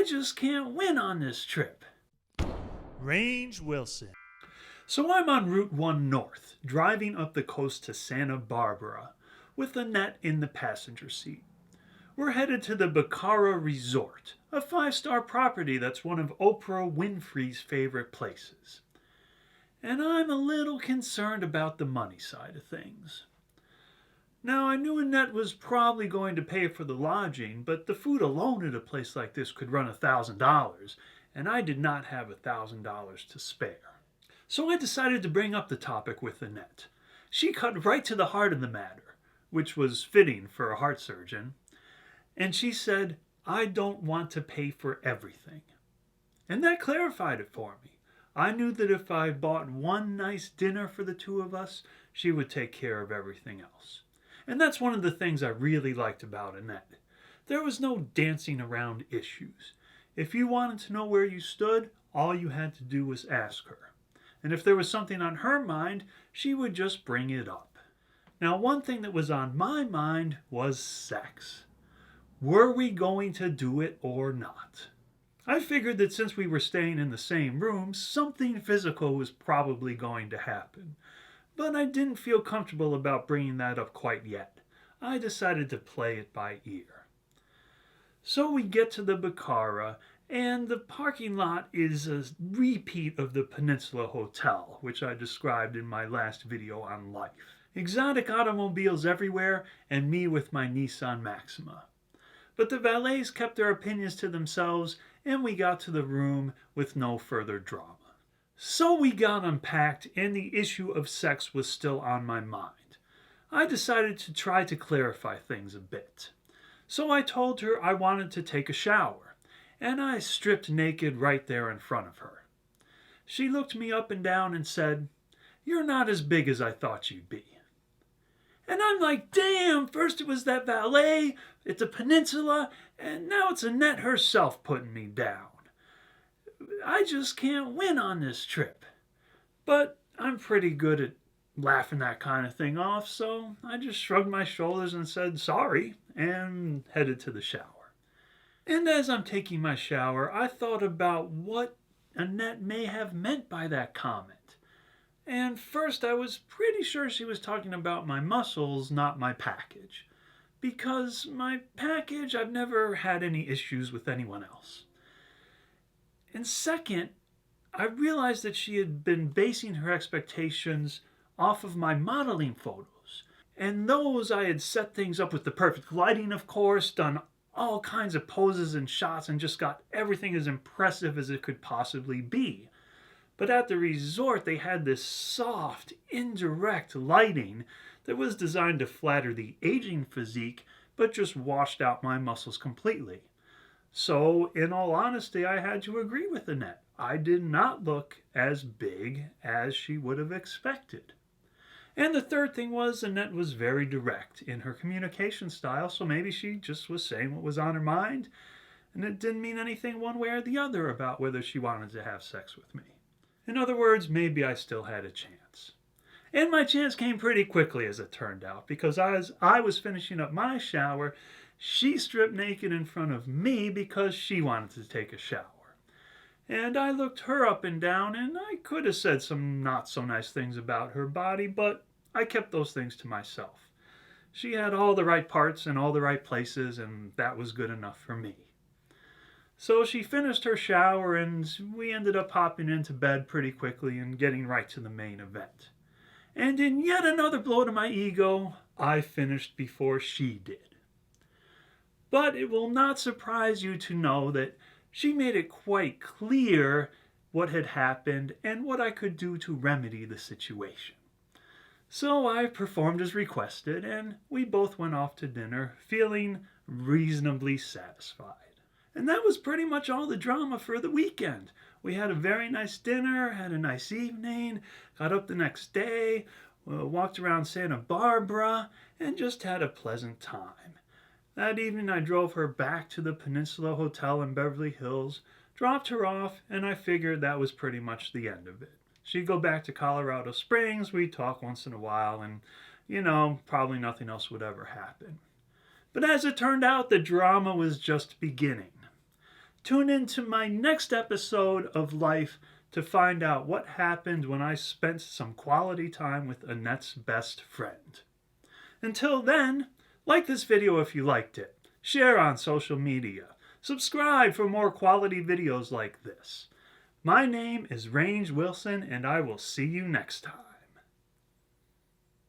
I just can't win on this trip. Range Wilson. So I'm on Route 1 North, driving up the coast to Santa Barbara, with Annette in the passenger seat. We're headed to the Bacara Resort, a 5-star property that's one of Oprah Winfrey's favorite places. And I'm a little concerned about the money side of things. Now, I knew Annette was probably going to pay for the lodging, but the food alone at a place like this could run $1,000, and I did not have $1,000 to spare. So I decided to bring up the topic with Annette. She cut right to the heart of the matter, which was fitting for a heart surgeon, and she said, I don't want to pay for everything. And that clarified it for me. I knew that if I bought one nice dinner for the two of us, she would take care of everything else. And that's one of the things I really liked about Annette. There was no dancing around issues. If you wanted to know where you stood, all you had to do was ask her. And if there was something on her mind, she would just bring it up. Now, one thing that was on my mind was sex. Were we going to do it or not? I figured that since we were staying in the same room, something physical was probably going to happen. But I didn't feel comfortable about bringing that up quite yet. I decided to play it by ear. So we get to the Bacara, and the parking lot is a repeat of the Peninsula Hotel, which I described in my last video on life. Exotic automobiles everywhere, and me with my Nissan Maxima. But the valets kept their opinions to themselves, and we got to the room with no further drama. So we got unpacked, and the issue of sex was still on my mind. I decided to try to clarify things a bit. So I told her I wanted to take a shower, and I stripped naked right there in front of her. She looked me up and down and said, "You're not as big as I thought you'd be." And I'm like, damn, first it was that valet at the Peninsula, and now it's Annette herself putting me down. I just can't win on this trip. But I'm pretty good at laughing that kind of thing off, so I just shrugged my shoulders and said sorry, and headed to the shower. And as I'm taking my shower, I thought about what Annette may have meant by that comment. And first, I was pretty sure she was talking about my muscles, not my package. Because my package, I've never had any issues with anyone else. And second, I realized that she had been basing her expectations off of my modeling photos. And those I had set things up with the perfect lighting, of course, done all kinds of poses and shots, and just got everything as impressive as it could possibly be. But at the resort, they had this soft, indirect lighting that was designed to flatter the aging physique, but just washed out my muscles completely. So, in all honesty, I had to agree with Annette. I did not look as big as she would have expected. And the third thing was, Annette was very direct in her communication style, so maybe she just was saying what was on her mind, and it didn't mean anything one way or the other about whether she wanted to have sex with me. In other words, maybe I still had a chance. And my chance came pretty quickly, as it turned out, because as I was finishing up my shower, she stripped naked in front of me because she wanted to take a shower. And I looked her up and down, and I could have said some not so nice things about her body, but I kept those things to myself. She had all the right parts in all the right places, and that was good enough for me. So she finished her shower, and we ended up hopping into bed pretty quickly and getting right to the main event. And in yet another blow to my ego, I finished before she did. But it will not surprise you to know that she made it quite clear what had happened and what I could do to remedy the situation. So I performed as requested, and we both went off to dinner feeling reasonably satisfied. And that was pretty much all the drama for the weekend. We had a very nice dinner, had a nice evening, got up the next day, walked around Santa Barbara, and just had a pleasant time. That evening I drove her back to the Peninsula Hotel in Beverly Hills, dropped her off, and I figured that was pretty much the end of it. She'd go back to Colorado Springs, we'd talk once in a while, and, probably nothing else would ever happen. But as it turned out, the drama was just beginning. Tune in to my next episode of Life to find out what happened when I spent some quality time with Annette's best friend. Until then, like this video if you liked it, share on social media, subscribe for more quality videos like this. My name is Range Wilson, and I will see you next time.